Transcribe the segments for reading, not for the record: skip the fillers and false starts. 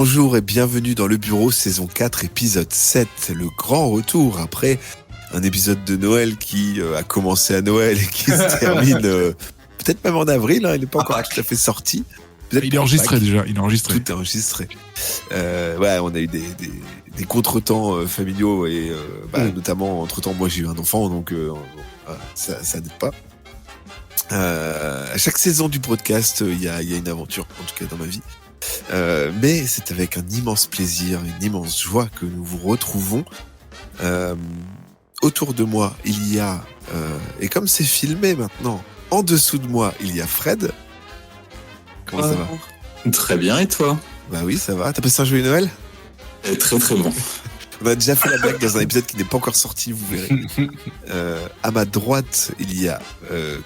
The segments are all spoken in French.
Bonjour et bienvenue dans Le Bureau, saison 4, épisode 7, le grand retour après un épisode de Noël qui a commencé à Noël et qui se termine peut-être même en avril, hein, il n'est pas encore tout à fait sorti. Il est enregistré déjà, il est enregistré. Tout est enregistré. Ouais, on a eu des contretemps familiaux et notamment, entre-temps, moi j'ai eu un enfant, donc ça n'aide pas. À chaque saison du podcast, il y a une aventure, en tout cas dans ma vie. Mais c'est avec un immense plaisir, une immense joie que nous vous retrouvons. Autour de moi, il y a, et comme c'est filmé maintenant, en dessous de moi, il y a Fred. Comment ça va ? Très bien, et toi ? Bah oui, ça va. T'as passé un joyeux Noël ? Très très bon. On a déjà fait la blague dans un épisode qui n'est pas encore sorti, vous verrez. À ma droite, il y a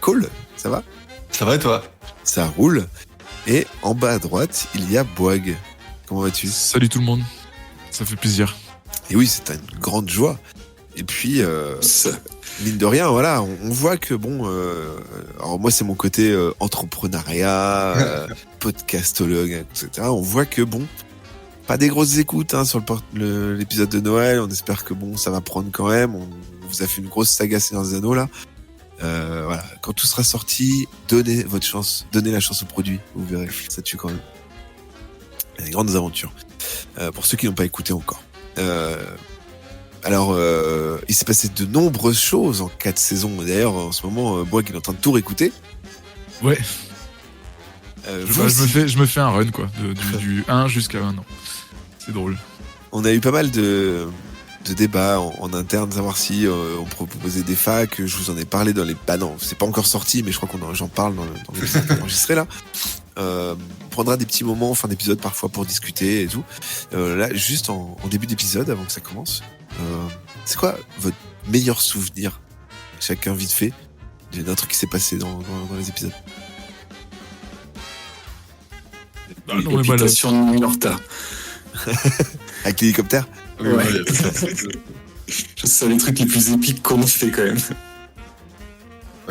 Cole. Ça va ? Ça va et toi ? Ça roule. Et en bas à droite, il y a Boag. Comment vas-tu ? Salut tout le monde, ça fait plaisir. Et oui, c'est une grande joie. Et puis, mine de rien, voilà, on voit que bon... alors moi, c'est mon côté entrepreneuriat, podcastologue, etc. On voit que bon, pas des grosses écoutes hein, sur l'épisode de Noël. On espère que bon, ça va prendre quand même. On vous a fait une grosse saga Seigneur des Anneaux là. Voilà, quand tout sera sorti, donnez la chance au produit, vous verrez, ça tue quand même. Il y a des grandes aventures. Pour ceux qui n'ont pas écouté encore. Alors, il s'est passé de nombreuses choses en 4 saisons. D'ailleurs, en ce moment, Boag il est en train de tout réécouter. Ouais. Je me fais un run quoi, du 1 jusqu'à 1 an. C'est drôle. On a eu pas mal de débats en interne, savoir si on proposait des facs. Je vous en ai parlé dans les... Bah non, c'est pas encore sorti, mais je crois j'en parle dans l'épisode enregistré là. On prendra des petits moments en fin d'épisode parfois pour discuter et tout. Là, juste en début d'épisode, avant que ça commence, c'est quoi votre meilleur souvenir, chacun vite fait, d'un truc qui s'est passé dans les épisodes? L'habitation de New York. Avec l'hélicoptère? Ouais. C'est les trucs les plus épiques qu'on a fait quand même.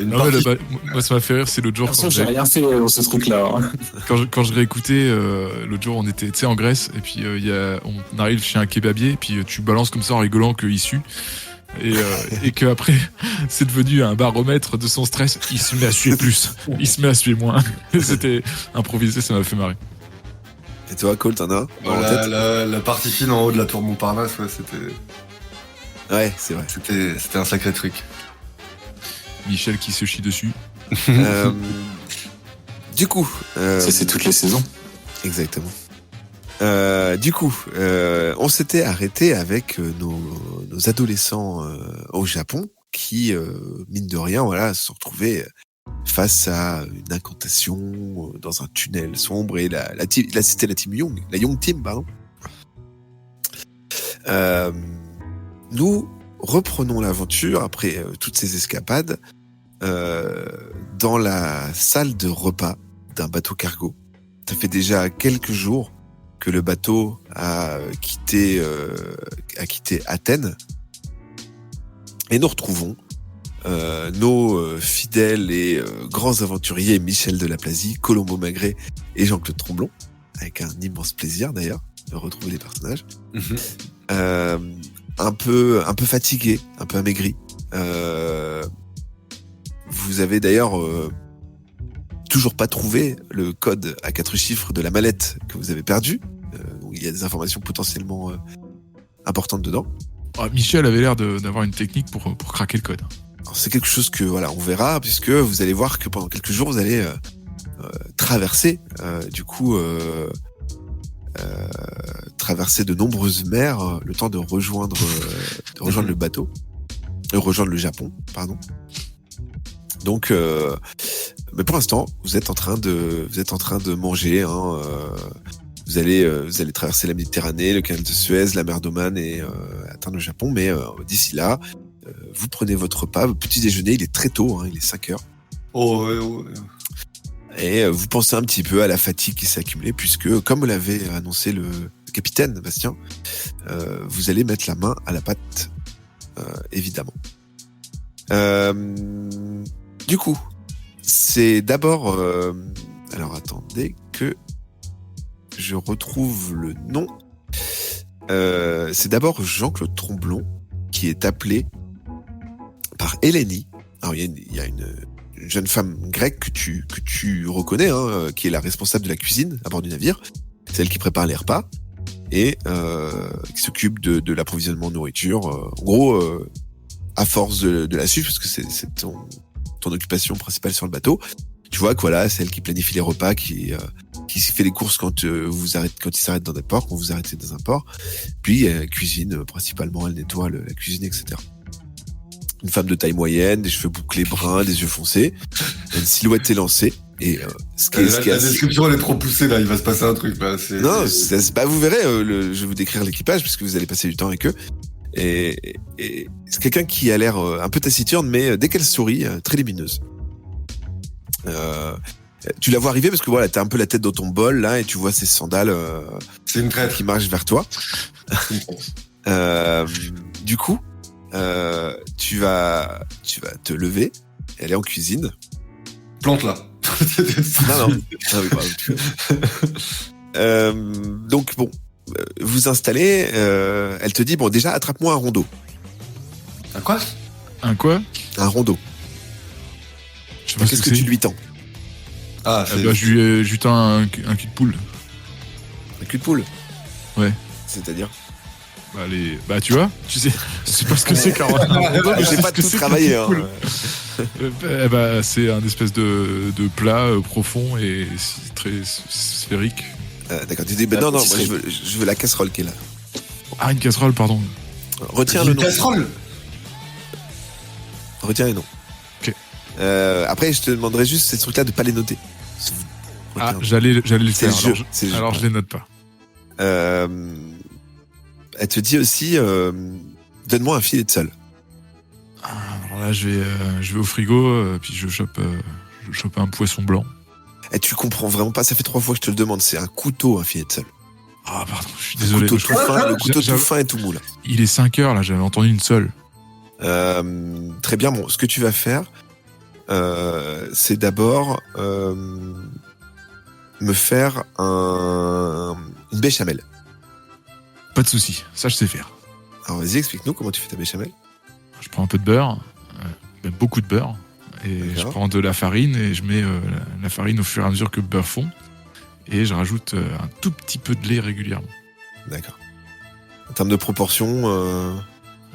Moi ça m'a fait rire, c'est l'autre jour. J'ai rien fait dans ce truc-là. Hein. Quand je réécoutais, l'autre jour on était en Grèce et puis on arrive chez un kebabier et puis tu balances comme ça en rigolant qu'il sue. Et que après c'est devenu un baromètre de son stress. Il se met à suer plus, il se met à suer moins. C'était improvisé, ça m'a fait marrer. Et toi, Cole, t'en as la partie fine en haut de la tour Montparnasse, ouais, c'était... Ouais, c'est vrai. C'était un sacré truc. Michel qui se chie dessus. Du coup... Ça, c'est toutes les saisons. Exactement. Du coup, on s'était arrêté avec nos adolescents au Japon qui, mine de rien, voilà, se sont retrouvés face à une incantation dans un tunnel sombre et c'était la team Young, la Young Team, pardon. Nous reprenons l'aventure après toutes ces escapades dans la salle de repas d'un bateau cargo. Ça fait déjà quelques jours que le bateau a quitté Athènes et nous retrouvons nos fidèles et grands aventuriers Michel Delaplasie, Colombo Magret et Jean-Claude Tromblon, avec un immense plaisir d'ailleurs de retrouver les personnages. Un peu fatigués, un peu amaigris. Vous avez d'ailleurs toujours pas trouvé le code à 4 chiffres de la mallette que vous avez perdu. Il y a des informations potentiellement importantes dedans. Michel avait l'air d'avoir une technique pour craquer le code. Alors, c'est quelque chose que voilà, on verra, puisque vous allez voir que pendant quelques jours, vous allez traverser traverser de nombreuses mers, le temps de rejoindre le bateau, rejoindre le Japon, pardon. Donc, mais pour l'instant, vous êtes en train de manger. Hein, vous allez traverser la Méditerranée, le canal de Suez, la mer d'Oman et atteindre le Japon. Mais d'ici là, vous prenez votre repas, votre petit déjeuner. Il est très tôt, hein, il est 5h. Oh, ouais. Et vous pensez un petit peu à la fatigue qui s'est accumulée, puisque, comme l'avait annoncé le capitaine Bastien, vous allez mettre la main à la pâte, évidemment. Du coup, c'est d'abord... alors attendez que je retrouve le nom. C'est d'abord Jean-Claude Tromblon qui est appelé par Hélénie. Alors il y a une jeune femme grecque que tu reconnais, hein, qui est la responsable de la cuisine à bord du navire. C'est elle qui prépare les repas et qui s'occupe de l'approvisionnement de nourriture. En gros, à force de la suivre, parce que c'est ton occupation principale sur le bateau. Tu vois que voilà, c'est elle qui planifie les repas, qui fait les courses quand ils s'arrêtent dans des ports, quand vous arrêtez dans un port. Puis elle cuisine principalement, elle nettoie la cuisine, etc. Une femme de taille moyenne, des cheveux bouclés bruns, des yeux foncés, une silhouette élancée. Et la description elle est trop poussée là, il va se passer un truc là. Vous verrez, je vais vous décrire l'équipage puisque vous allez passer du temps avec eux. Et c'est quelqu'un qui a l'air un peu taciturne, mais dès qu'elle sourit, très lumineuse. Tu la vois arriver parce que voilà, t'as un peu la tête dans ton bol là et tu vois ses sandales. C'est une traître qui marche vers toi. Du coup, tu vas te lever. Elle est en cuisine. Plante là. Non. Donc bon, vous installez. Elle te dit bon, déjà attrape-moi un rondeau. Un quoi? Un quoi? Un rondeau. Je sais pas Qu'est-ce que tu lui tends? Je lui tends un cul de poule. Un cul de poule? Ouais. C'est-à-dire? Tu vois, tu sais pas ce que c'est qu'un rondeau. J'ai pas tout travaillé. Hein. C'est un espèce de plat profond et très sphérique. D'accord, tu dis, non, moi je veux la casserole qui est là. Ah, une casserole, pardon. Retiens le nom. Une casserole? Retiens les noms. Ok. Après, je te demanderai juste ces trucs-là de pas les noter. J'allais le faire. Alors je les note pas. Elle te dit aussi, donne-moi un filet de sole. Alors là, je vais au frigo, puis je chope un poisson blanc. Et tu comprends vraiment pas, ça fait 3 fois que je te le demande, c'est un couteau, un filet de sole. Ah, pardon, je suis désolé. Le couteau tout fin et tout mou, là. Il est 5 heures, là, j'avais entendu une sole. Très bien, bon, ce que tu vas faire, c'est d'abord me faire une béchamel. Pas de souci, ça je sais faire. Alors vas-y, explique-nous comment tu fais ta béchamel. Je prends un peu de beurre, même beaucoup de beurre, et je prends de la farine et je mets la farine au fur et à mesure que le beurre fond, et je rajoute un tout petit peu de lait régulièrement. D'accord. En termes de proportion,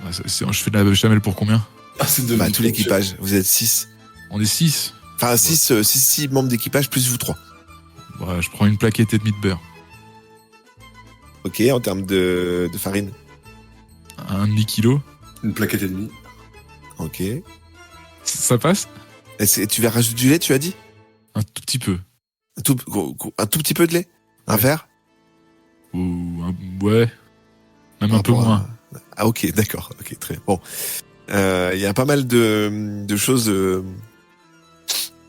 je fais de la béchamel pour combien? Tout l'équipage, vous êtes 6. On est 6. Enfin 6 membres d'équipage plus vous 3. Je prends une plaquette et demie de beurre. Ok, en termes de farine? Un demi-kilo. Une plaquette et demie. Ok. Ça passe? Tu vas rajouter du lait, tu as dit? Un tout petit peu. Un tout petit peu de lait? Un verre? Ouais. Même un peu moins. Ah ok, d'accord. Ok, très bon. Il y a pas mal de choses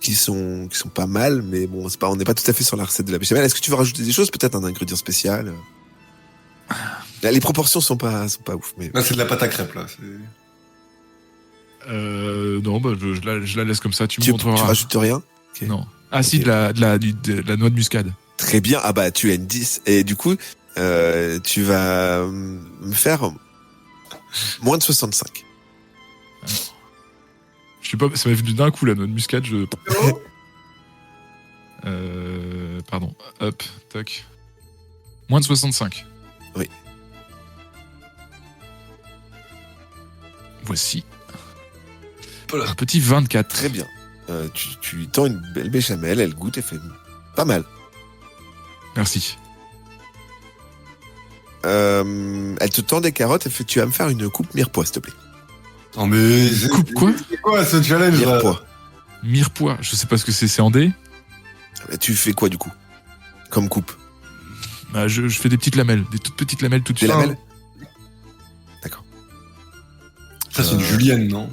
qui sont pas mal, mais bon, on n'est pas tout à fait sur la recette de la béchamel. Est-ce que tu veux rajouter des choses? Peut-être un ingrédient spécial? Là, les proportions sont pas ouf. Mais... Là, c'est de la pâte à crêpes, là. Non, je la laisse comme ça. Tu me montreras. Tu rajoutes rien? Okay. Non. Ah si, de la noix de muscade. Très bien. Ah bah, tu as une 10. Et du coup, tu vas me faire moins de 65. Alors, je sais pas, ça m'est venu d'un coup, la noix de muscade. Pardon. Hop, tac. Moins de 65. Oui. Voici. Un petit 24. Très bien. Tu lui tends une belle béchamel, elle goûte, elle fait pas mal. Merci. Elle te tend des carottes, elle fait tu vas me faire une coupe mirepoix, s'il te plaît. Non mais... Coupe quoi? C'est quoi ce challenge là? Mirepoix. Mirepoix, je sais pas ce que c'est en dés. Tu fais quoi du coup? Comme coupe? Je fais des petites lamelles, des toutes petites lamelles toutes Des lamelles? D'accord. Ça c'est une julienne, non?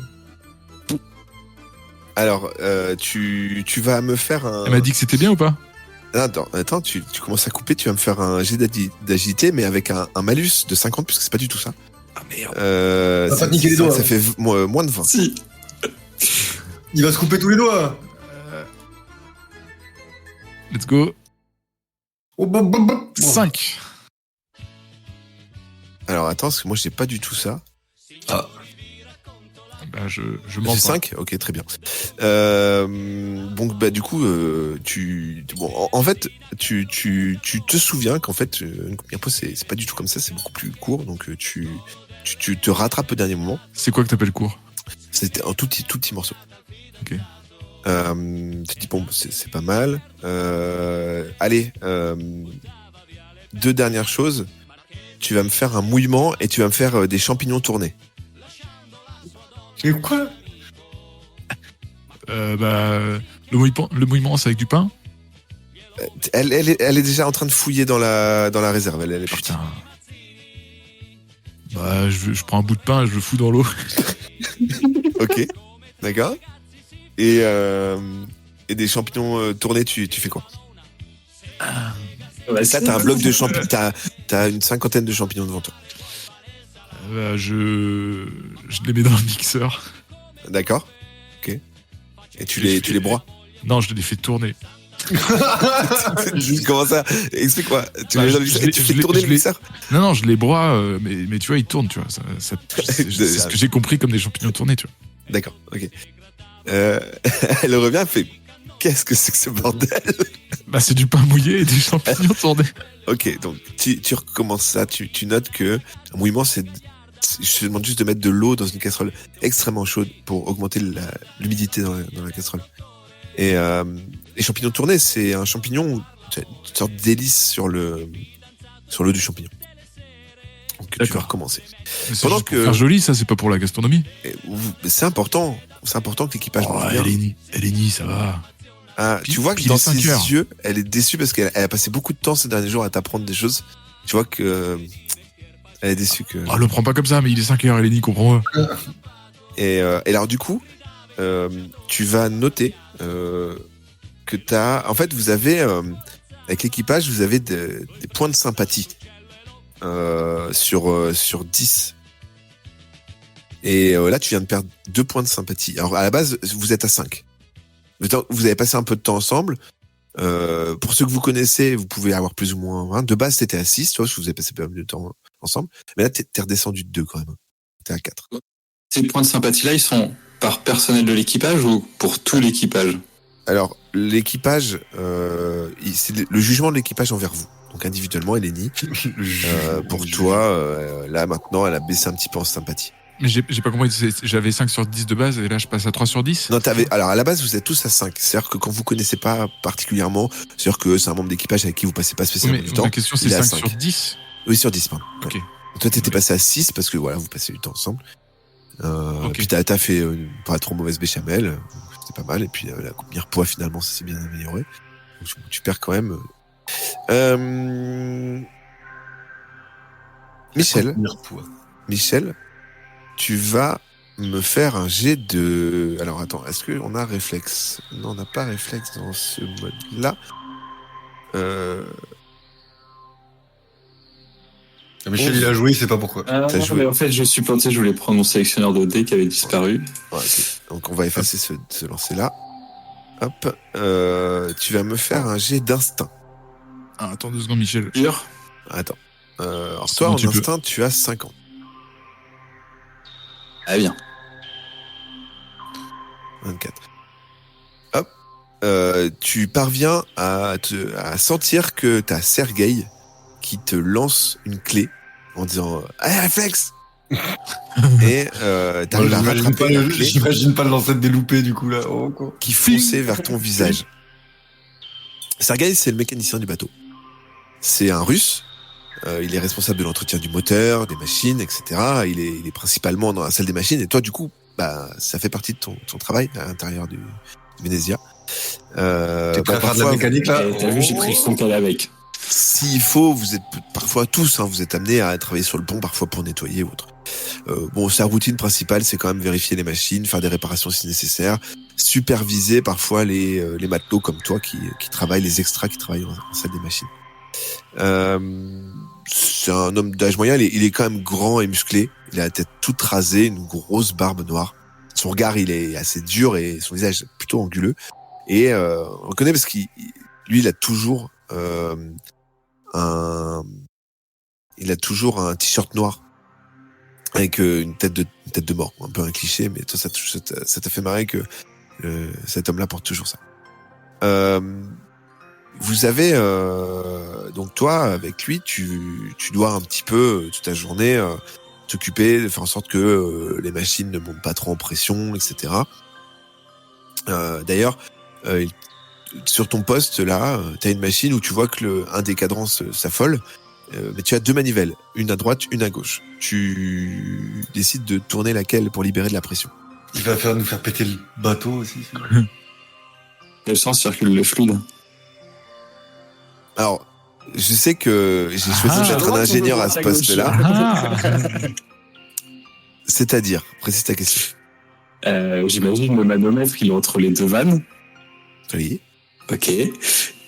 Alors, tu vas me faire un... Elle m'a dit que c'était bien ou pas? Attends, tu commences à couper, tu vas me faire un jet d'agilité, mais avec un malus de 50, puisque c'est pas du tout ça. Ah merde. Va pas te niquer les doigts. Ça fait moins de 20. Si. Il va se couper tous les doigts. Let's go. Oh, bon. 5. Alors attends, parce que moi j'ai pas du tout ça. Bah, je C'est mens pas. 5 Ok, très bien. Donc bah du coup, en fait, tu te souviens qu'en fait, une première fois c'est pas du tout comme ça, c'est beaucoup plus court. Donc tu te rattrapes au dernier moment. C'est quoi que t'appelles court? C'était un tout petit morceau. Ok. Tu te dis bon, c'est pas mal. Allez, 2 dernières choses. Tu vas me faire un mouillement et tu vas me faire des champignons tournés. Et quoi? Le mouillement, c'est avec du pain? Elle est déjà en train de fouiller dans la réserve. Elle est partie. Putain. Bah, je prends un bout de pain et je le fous dans l'eau. Ok, d'accord. Et des champignons tournés, tu fais quoi? Ouais, Ça, t'as un bloc de champignons. T'as une 50aine de champignons devant toi. Bah, je les mets dans le mixeur. D'accord. Ok. Et tu les broies. Non, je les fais tourner. Comment ça? Explique-moi. Tu Bah, les mets dans le mixeur et tu fais tourner le mixeur? Non, je les broie, mais tu vois, ils tournent, tu vois. C'est ce que j'ai compris comme des champignons tournés, tu vois. D'accord. Ok. Elle revient, elle fait. Qu'est-ce que c'est que ce bordel? Bah, c'est du pain mouillé et des champignons tournés. Ok, donc tu recommences ça, tu notes que un mouillement, je te demande juste de mettre de l'eau dans une casserole extrêmement chaude pour augmenter l'humidité dans la casserole. Et les champignons tournés, c'est un champignon, une sorte d'hélice sur l'eau du champignon. Donc tu vas recommencer. Mais c'est Pendant juste que- pour faire joli, ça, c'est pas pour la gastronomie. C'est important que l'équipage mange bien. Eleni, ça va. Ah, Puis- tu vois que puis dans les 5 ses heures. yeux, elle est déçue parce qu'elle a passé beaucoup de temps ces derniers jours à t'apprendre des choses. Tu vois que elle est déçue que. Ah, le prends pas comme ça, mais il est 5 heures, Eleni, comprends-moi. Et alors du coup, tu vas noter que t'as. En fait, vous avez avec l'équipage, vous avez des points de sympathie sur 10. Et là, tu viens de perdre 2 points de sympathie. Alors à la base, vous êtes à 5. Vous avez passé un peu de temps ensemble. Pour ceux que vous connaissez, vous pouvez avoir plus ou moins. Hein. De base, t'étais à 6, toi, parce que vous avez passé pas mal de temps ensemble. Mais là, t'es redescendu de 2 quand même. T'es à 4. Ces points de sympathie-là, ils sont par personnel de l'équipage ou pour tout l'équipage? Alors, l'équipage, c'est le jugement de l'équipage envers vous. Donc individuellement, Eleni, pour toi, là maintenant, elle a baissé un petit peu en sympathie. Mais j'ai pas compris, j'avais 5 sur 10 de base et là je passe à 3 sur 10. Non, alors à la base, vous êtes tous à 5. C'est-à-dire que quand vous connaissez pas particulièrement, c'est-à-dire que c'est un membre d'équipage avec qui vous passez pas spécialement Mais du temps. ma question, c'est il est à 5 sur 5. 10. Oui, sur 10, pardon. Ok. Ouais. Toi, t'étais passé à 6 parce que voilà, vous passez du temps ensemble. Ok. Puis t'as fait une pas trop mauvaise béchamel, c'était pas mal. Et puis la mirepoix, finalement, ça s'est bien amélioré. Donc, tu perds quand même. Michel, tu vas me faire un jet de. Alors attends, est-ce qu'on a réflexe? Non, on n'a pas réflexe dans ce mode-là. Michel, il a joué, il sait pas pourquoi. Ah, T'as joué. mais en fait, je suis planté, je voulais prendre mon sélectionneur de dés qui avait disparu. Ouais, ok. Donc on va effacer ce lancer-là. Hop. Tu vas me faire un jet d'instinct. Ah, attends 2 secondes, Michel. Pur. Attends. Alors C'est toi, bon, en tu peux. instinct, tu as 50. Ah bien. 24. Hop. Tu parviens à sentir que t'as Sergueï qui te lance une clé en disant allez, réflexe. Et t'arrives à rattraper la clé J'imagine pas le lancer de déloupé du coup là. Oh, quoi. qui fonçait vers ton visage. Sergueï, c'est le mécanicien du bateau. C'est un Russe. Il est responsable de l'entretien du moteur, des machines, etc. Il est principalement dans la salle des machines. Et toi, du coup, bah, ça fait partie de ton travail à l'intérieur du Venezia. T'es prêt à faire de la parfois, mécanique là? Et t'as vu, j'ai pris le son qu'elle avec. s'il faut, vous êtes parfois tous, vous êtes amenés à travailler sur le pont, parfois pour nettoyer ou autre. Bon, sa routine principale, c'est quand même vérifier les machines, faire des réparations si nécessaire, superviser parfois les matelots comme toi qui travaillent, les extras qui travaillent en salle des machines. C'est un homme d'âge moyen, il est quand même grand et musclé, il a la tête toute rasée, une grosse barbe noire. Son regard, il est assez dur et son visage plutôt anguleux. Et on le connaît parce qu'il a toujours il a toujours un t-shirt noir avec une tête de mort, un peu un cliché, mais toi ça t'a fait marrer que cet homme-là porte toujours ça. Vous avez donc toi avec lui, tu dois un petit peu toute la journée t'occuper de faire en sorte que les machines ne montent pas trop en pression, etc. D'ailleurs, sur ton poste là, t'as une machine où tu vois que un des cadrans s'affole, mais tu as 2 manivelles, une à droite, une à gauche. Tu décides de tourner laquelle pour libérer de la pression. Il va nous faire péter le bateau aussi. Quel sens circule le fluide? Alors, je sais que j'ai choisi d'être un ingénieur à ce poste-là. C'est-à-dire, précise ta question. J'imagine le manomètre, il est entre les 2 vannes. Oui. Ok.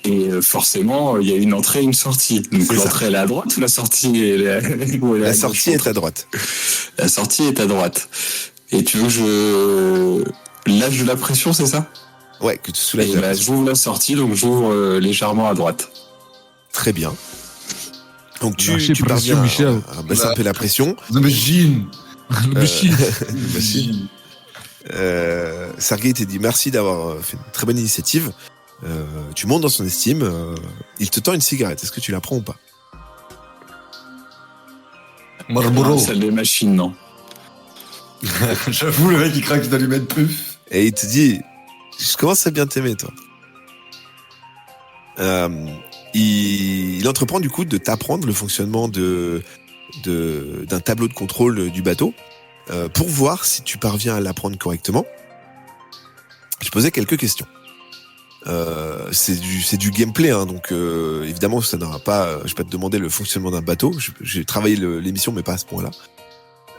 Et forcément, il y a une entrée et une sortie. Donc C'est l'entrée, elle est à droite ou la sortie elle est La sortie est à droite. La sortie est à droite. Et tu veux que je lâche de la pression, c'est ça? Ouais, que tu soulages la pression. J'ouvre la sortie, donc j'ouvre légèrement à droite. Très bien. Donc tu pression, parviens Michel. à baisser un peu la pression. The machine. Machine. Sergei te dit merci d'avoir fait une très bonne initiative. Tu montes dans son estime. Il te tend une cigarette. Est-ce que tu la prends ou pas? Marlboro. Salle des machines, non. J'avoue, le mec, il craque d'allumette puff. Et il te dit, je commence à bien t'aimer, toi. Il entreprend du coup de t'apprendre le fonctionnement d'un tableau de contrôle du bateau pour voir si tu parviens à l'apprendre correctement. Je posais quelques questions. C'est du gameplay, hein, donc évidemment ça n'aura pas. Je vais pas te demander le fonctionnement d'un bateau. J'ai travaillé l'émission, mais pas à ce point-là.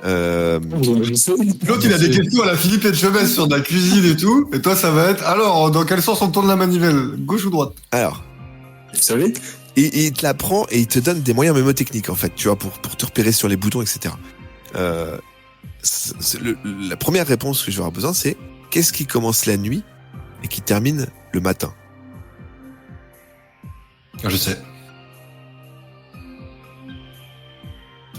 L'autre, il a des questions à la Philippe Etchebest sur de la cuisine et tout. Et toi, ça va être, alors, dans quel sens on tourne la manivelle? Gauche ou droite? Alors, Vous savez? et il te l'apprend et il te donne des moyens mémotechniques, en fait, tu vois, pour te repérer sur les boutons, etc. La première réponse que je vais avoir besoin, c'est qu'est-ce qui commence la nuit et qui termine le matin? Je sais.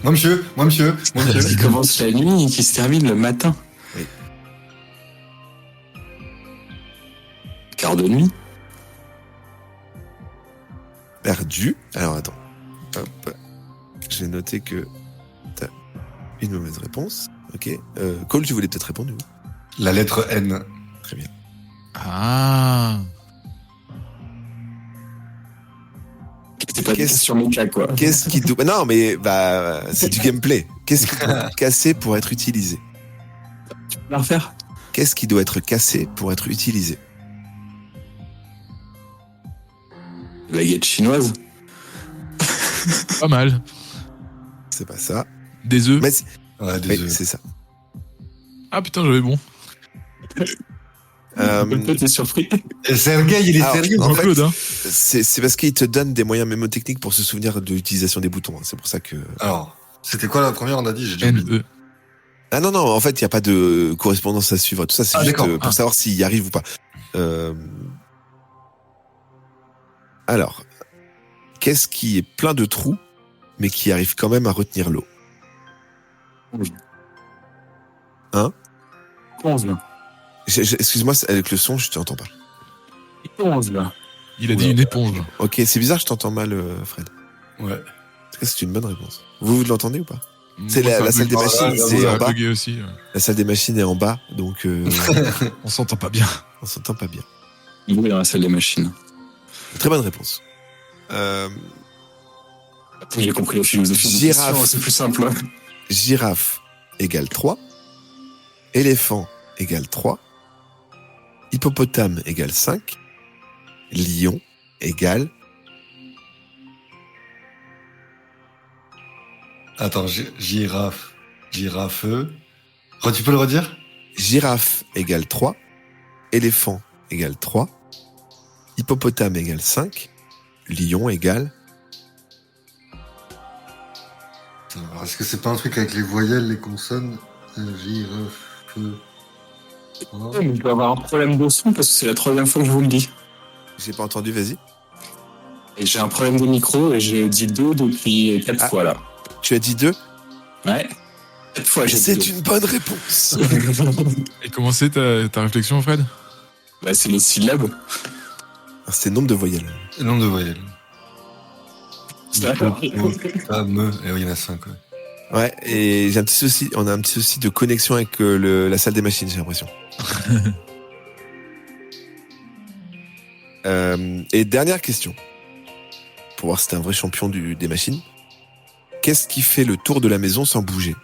Moi, monsieur. Qui commence la nuit et qui se termine le matin. Oui. Quart de nuit. Perdu. Alors, attends. Hop. J'ai noté que t'as une mauvaise réponse. Ok. Cole, tu voulais peut-être répondre, oui. La lettre N. Très bien. Ah. C'est pas des questions méca, quoi. Qu'est-ce qui doit... Non, mais c'est du gameplay. Qu'est-ce qui doit être cassé pour être utilisé? Tu peux la refaire? Qu'est-ce qui doit être cassé pour être utilisé? Baguette chinoise. Pas mal. C'est pas ça. Des œufs. Mais Ouais, oui, désolé. c'est ça. Ah putain, j'avais bon. T'es surpris. Et Sergei, il est Alors, sérieux. en fait, Jean-Claude, hein. c'est parce qu'il te donne des moyens mémotechniques pour se souvenir de l'utilisation des boutons. Hein. C'est pour ça que... Alors, c'était quoi la première, on a dit? J'ai déjà oublié. N-E. Ah non, en fait, il n'y a pas de correspondance à suivre. Tout ça, c'est juste d'accord. pour savoir s'il y arrive ou pas. Alors, qu'est-ce qui est plein de trous, mais qui arrive quand même à retenir l'eau? Hein? 11, là. Excuse-moi, avec le son, je t'entends pas. 11, là. Il a dit une éponge. Ok, c'est bizarre, je t'entends mal, Fred. Ouais. Est-ce que c'est une bonne réponse? Vous l'entendez ou pas? C'est Moi, ça la a salle des bugué. machines, Ça c'est a en bas. bugué aussi. Ouais. La salle des machines est en bas, donc On s'entend pas bien. on s'entend pas bien. Il est dans la salle des machines. Très bonne réponse. J'ai compris la philosophie. Girafe. C'est plus simple. Girafe égale 3. Éléphant égale 3. Hippopotame égale 5. Lion égale... Attends, girafe. Tu peux le redire? Girafe égale 3. Éléphant égale 3. Hippopotame égale 5. Lion égale... Alors, est-ce que c'est pas un truc avec les voyelles, les consonnes? Girafe. Mais il peut avoir un problème de son parce que c'est la 3e fois que je vous le dis. J'ai pas entendu, vas-y. Et j'ai un problème de micro et j'ai dit 2 depuis 4 fois là. Tu as dit 2 ? Ouais. 4 fois j'ai dit 2. C'est une bonne réponse. Et comment c'est ta réflexion, Fred? Bah, c'est les syllabes. C'est le nombre de voyelles. Le nombre de voyelles. D'accord. Et oui, il y en a 5. Ouais. Ouais, et on a un petit souci de connexion avec la salle des machines, j'ai l'impression. Et dernière question, pour voir si t'es un vrai champion des machines. Qu'est-ce qui fait le tour de la maison sans bouger ?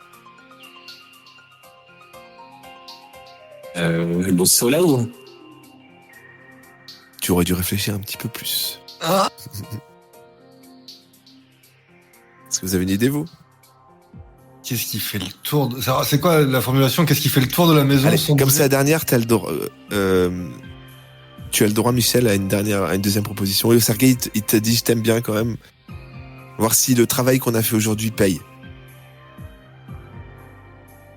Le soleil. Tu aurais dû réfléchir un petit peu plus. Ah. Est-ce que vous avez une idée, vous ? Qu'est-ce qui fait le tour de... C'est quoi la formulation ? Qu'est-ce qui fait le tour de la maison Allez, sans comme bouger c'est la dernière, t'as le droit. Tu as le droit, Michel, à une deuxième proposition. Et Sergueï, il t'a dit, je t'aime bien quand même. Voir si le travail qu'on a fait aujourd'hui paye.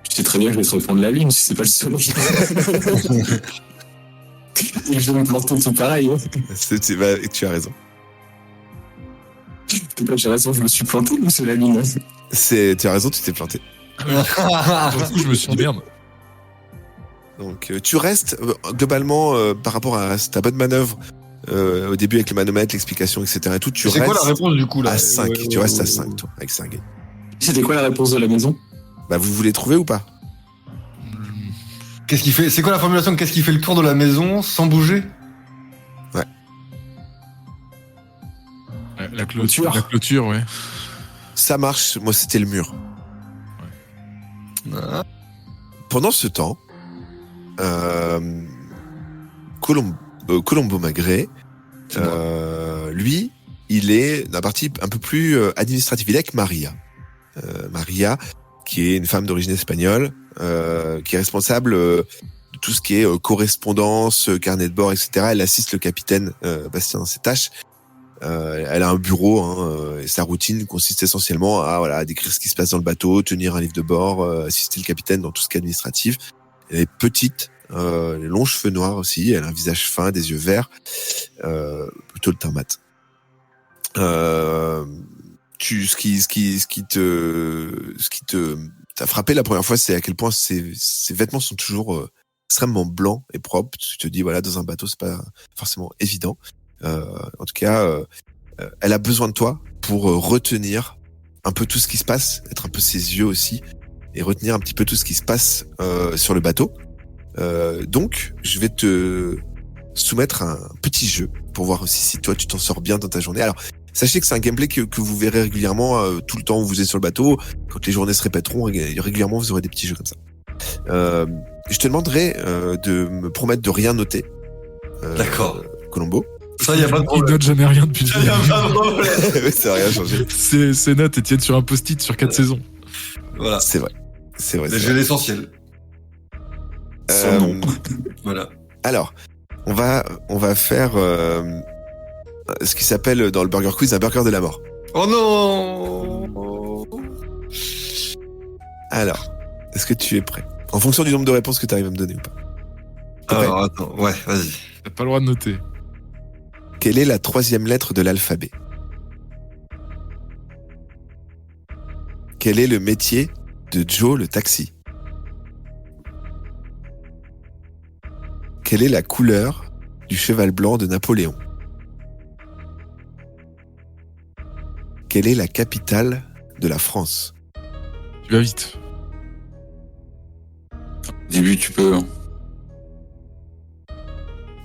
Tu sais très bien que je vais te répondre la lune si c'est pas le soleil. Et je vais me planter tout pareil. Hein. Tu as raison. J'ai raison, je me suis planté, mais c'est la lune. Tu as raison, tu t'es planté. Surtout, je me suis dit merde. Donc, tu restes, globalement, par rapport à ta bonne manœuvre, au début avec le manomètre, l'explication, etc. et tout, tu C'est restes quoi la réponse du coup là ? à 5. Tu restes à 5, toi, avec Sergueï. C'était quoi la réponse de la maison ? Bah, vous voulez trouver ou pas ? Qu'est-ce qui fait... C'est quoi la formulation ? Qu'est-ce qui fait le tour de la maison sans bouger ? La clôture, ouais. Ça marche, moi c'était le mur. Ah. Pendant ce temps, Colombo Magret, lui, il est dans la partie un peu plus administrative. Il est avec Maria. Maria, qui est une femme d'origine espagnole, qui est responsable de tout ce qui est correspondance, carnet de bord, etc. Elle assiste le capitaine Bastien dans ses tâches. Elle a un bureau, et sa routine consiste essentiellement à décrire ce qui se passe dans le bateau, tenir un livre de bord, assister le capitaine dans tout ce qui est administratif. Elle est petite, les longs cheveux noirs aussi, elle a un visage fin, des yeux verts, plutôt le teint mat. Ce qui t'a frappé la première fois, c'est à quel point ses vêtements sont toujours extrêmement blancs et propres. Tu te dis, voilà, dans un bateau, c'est pas forcément évident. En tout cas, elle a besoin de toi pour retenir un peu tout ce qui se passe, être un peu ses yeux aussi, et retenir un petit peu tout ce qui se passe sur le bateau. Donc, je vais te soumettre un petit jeu pour voir aussi si toi tu t'en sors bien dans ta journée. Alors, sachez que c'est un gameplay que vous verrez régulièrement tout le temps où vous êtes sur le bateau. Quand les journées se répéteront, régulièrement vous aurez des petits jeux comme ça. Je te demanderai de me promettre de rien noter. D'accord. Colombo. Ça, y a pas de Il problème. note jamais rien depuis le Ça, y a pas de problème. Ouais, ça n'a rien changé. Ces notes tiennent sur un post-it sur 4 saisons. Voilà. C'est vrai. C'est vrai. Mais j'ai l'essentiel. Voilà. Alors, on va faire ce qui s'appelle dans le Burger Quiz un burger de la mort. Oh non. Alors, est-ce que tu es prêt ? En fonction du nombre de réponses que tu arrives à me donner ou pas. T'es prêt ? Alors, attends. Ouais, vas-y. T'as pas le droit de noter. Quelle est la 3e lettre de l'alphabet ? Quel est le métier de Joe le taxi ? Quelle est la couleur du cheval blanc de Napoléon ? Quelle est la capitale de la France ? Tu vas vite. Au début, tu peux. Hein.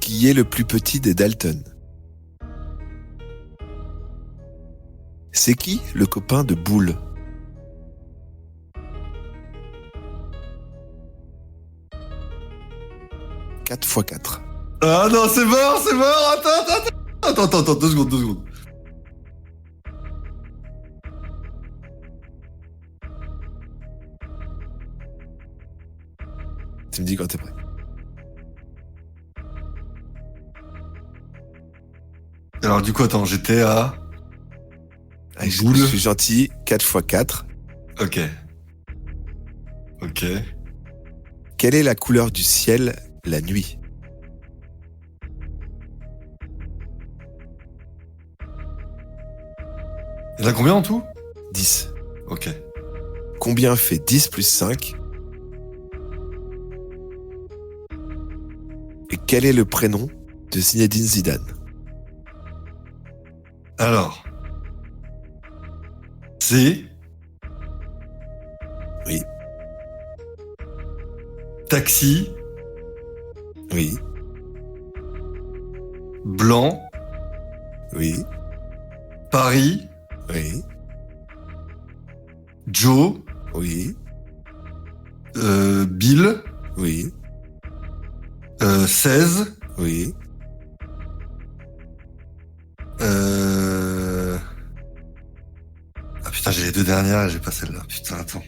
Qui est le plus petit des Dalton ? C'est qui le copain de Boule ? « 4x4. Ah non, c'est mort. Attends, 2 secondes. Tu me dis quand t'es prêt. Alors du coup, attends, j'étais à... Allez, je Boule. suis gentil, 4x4. Ok. Quelle est la couleur du ciel la nuit ? Il y en a combien en tout? 10. Ok. Combien fait 10 plus 5? Et quel est le prénom de Zinedine Zidane? Alors. C'est. Oui. Taxi. Oui. Blanc. Oui. Paris. Oui. Joe. Oui. Bill. Oui. 16. Oui. Ah putain, j'ai les deux dernières et j'ai pas celle-là. Putain, attends.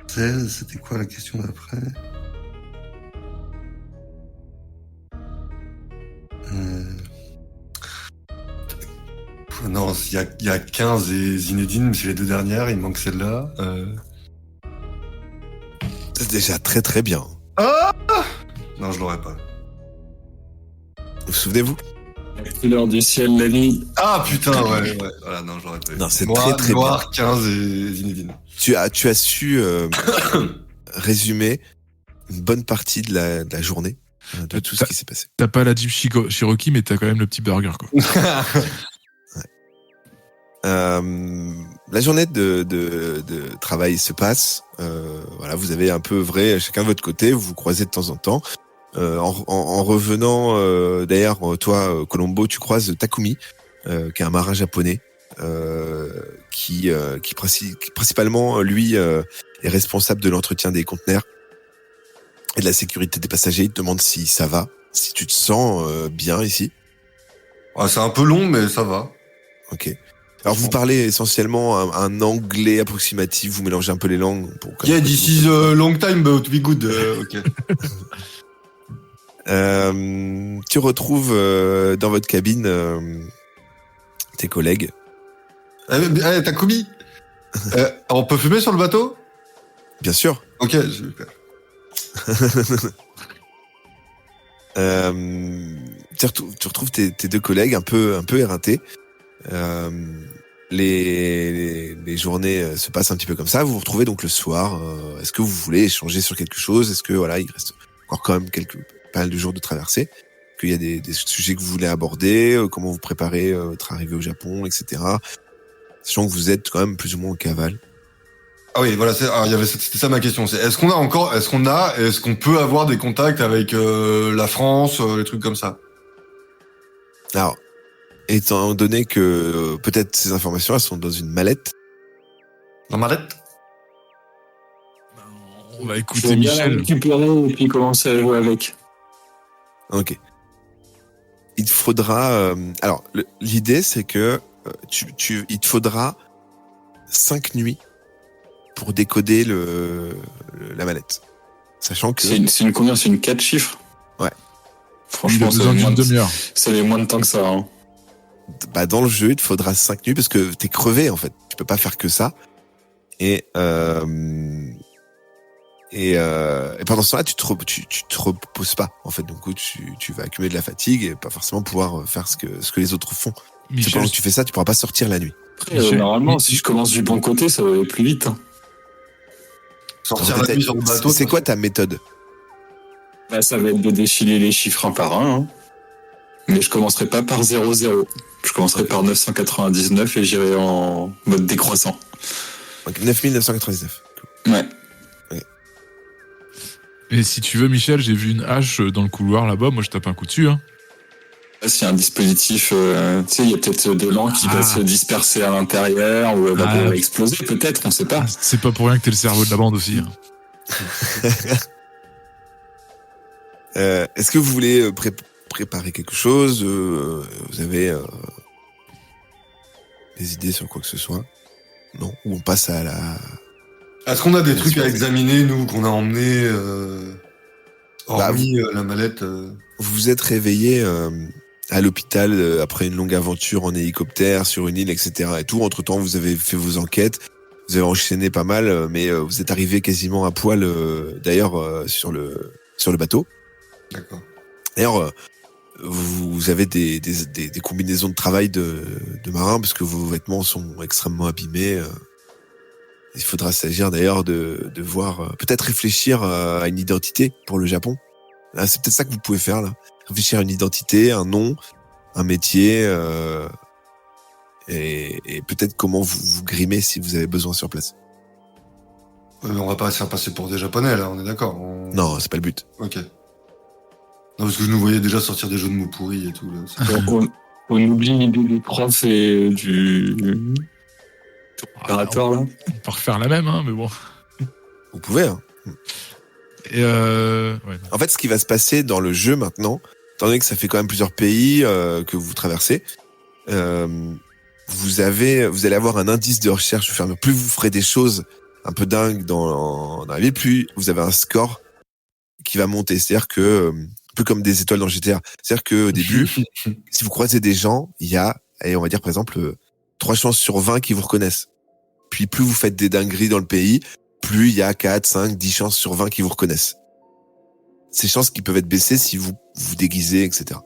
16, c'était quoi la question d'après? Non, il y a 15 et Zinedine, mais c'est les deux dernières, il me manque celle-là. C'est déjà très très bien. Ah non, je l'aurais pas. Vous souvenez-vous? La couleur du ciel, la nuit. Ah putain, ouais. Voilà, non, je l'aurais pas eu. Non, c'est Noir, très très Noir, 15 et Zinedine. Tu as su résumer une bonne partie de la journée, de tout ce qui s'est passé. T'as pas la Jeep Cherokee, mais t'as quand même le petit burger, quoi. La journée de travail se passe. Voilà, vous avez un peu œuvré chacun de votre côté. Vous vous croisez de temps en temps. En revenant, d'ailleurs, toi, Colombo, tu croises Takumi, qui est un marin japonais, qui principalement, lui, est responsable de l'entretien des conteneurs et de la sécurité des passagers. Il te demande si ça va, si tu te sens bien ici. Ah, c'est un peu long, mais ça va. Ok. Alors vous parlez essentiellement un anglais approximatif, vous mélangez un peu les langues. Yeah, this is a long time, but to be good. Ok. Tu retrouves dans votre cabine tes collègues. Takumi, on peut fumer sur le bateau? Bien sûr. Ok, super. Tu retrouves tes deux collègues un peu éreintés. Les journées se passent un petit peu comme ça. Vous vous retrouvez donc le soir. Est-ce que vous voulez échanger sur quelque chose? Est-ce que voilà, il reste encore quand même pas mal de jours de traversée? Qu'il y a des sujets que vous voulez aborder? Comment vous préparez votre arrivée au Japon, etc. Sachant que vous êtes quand même plus ou moins en cavale. Ah oui, voilà, c'était ça ma question. C'est est-ce qu'on peut avoir des contacts avec la France, les trucs comme ça? Alors, étant donné que peut-être ces informations elles sont dans une mallette. Dans ma mallette? On va Je écouter vais bien la Michel. récupérer et puis commencer à jouer avec. Ok. Il te faudra. Alors, l'idée c'est que il te faudra 5 nuits pour décoder la mallette, sachant que C'est une combien? C'est une 4 chiffres? Ouais. Franchement, Il a besoin d'une demi-heure. ça fait moins de temps que ça. Hein. bah, dans le jeu il te faudra 5 nuits parce que t'es crevé en fait. Tu peux pas faire que ça. Et pendant ce temps-là, tu te reposes pas en fait. Donc tu vas accumuler de la fatigue et pas forcément pouvoir faire ce que les autres font. C'est Michel, pendant que tu fais ça, tu pourras pas sortir la nuit. Après, Michel, normalement, si je commence du bon côté, ça va aller plus vite. Hein. Sortir la nuit sur le bateau. C'est quoi ta méthode? Bah, ça va être de défiler les chiffres un par un. Hein. Mais je commencerai pas par 0,0. Je commencerai par 999 et j'irai en mode décroissant. Donc 9999. Ouais. et si tu veux, Michel, j'ai vu une hache dans le couloir là-bas. Moi, je tape un coup dessus. Hein. S'il y a un dispositif, tu sais, il y a peut-être de l'encre qui va se disperser à l'intérieur ou elle va pouvoir exploser, peut-être, on sait pas. C'est pas pour rien que t'es le cerveau de la bande aussi. Hein. Est-ce que vous voulez préparer quelque chose? Vous avez des idées sur quoi que ce soit? Non? Ou on passe à la... Est-ce qu'on a des trucs à examiner, nous, qu'on a emmenés, hormis la mallette Vous vous êtes réveillé à l'hôpital après une longue aventure en hélicoptère sur une île, etc. Et tout. Entre-temps, vous avez fait vos enquêtes, vous avez enchaîné pas mal, mais vous êtes arrivé quasiment à poil, d'ailleurs, sur le bateau. D'accord. D'ailleurs, vous avez des combinaisons de travail de marins parce que vos vêtements sont extrêmement abîmés. Il faudra s'agir d'ailleurs de voir, peut-être réfléchir à une identité pour le Japon. Là, c'est peut-être ça que vous pouvez faire là. Réfléchir à une identité, un nom, un métier, et peut-être comment vous grimez si vous avez besoin sur place. Ouais, mais on va pas se faire passer pour des Japonais, là, on est d'accord. Non, c'est pas le but. Ok. Non, parce que je nous voyais déjà sortir des jeux de mots pourris et tout. Là. On oublie l'idée des profs et du opérateur, là. On peut refaire la même, hein, mais bon. Vous pouvez, hein. Et ouais, non. En fait, ce qui va se passer dans le jeu maintenant, étant donné que ça fait quand même plusieurs pays que vous traversez, vous allez avoir un indice de recherche. Plus vous ferez des choses un peu dingues dans la vie, plus vous avez un score qui va monter. C'est-à-dire que, un peu comme des étoiles dans GTA. C'est-à-dire que au début, si vous croisez des gens, il y a, on va dire par exemple, 3 chances sur 20 qui vous reconnaissent. Puis plus vous faites des dingueries dans le pays, plus il y a 4, 5, 10 chances sur 20 qui vous reconnaissent. Ces chances qui peuvent être baissées si vous vous déguisez, etc.